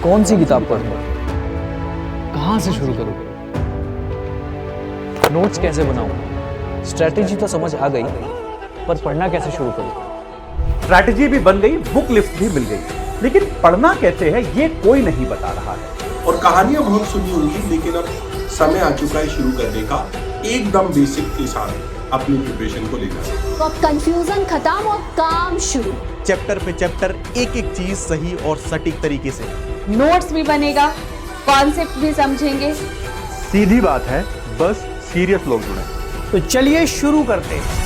कौन सी किताब पढूं? कहाँ से शुरू करूं? नोट्स कैसे बनाऊं? स्ट्रैटेजी तो समझ आ गई, पर पढ़ना कैसे शुरू करूं? स्ट्रैटेजी भी बन गई, बुक लिस्ट भी मिल गई, लेकिन पढ़ना कैसे है ये कोई नहीं बता रहा है। और कहानियां बहुत सुनी होंगी, लेकिन अब समय आ चुका है शुरू करने का, एकदम बेसिक के साथ अपनी प्रिपरेशन को लेकर। तो अब कंफ्यूजन खत्म और काम शुरू। चैप्टर पे चैप्टर एक एक चीज सही और सटीक तरीके से। नोट्स भी बनेगा, कॉन्सेप्ट भी समझेंगे। सीधी बात है, बस सीरियस लोग जुड़े। तो चलिए शुरू करते हैं।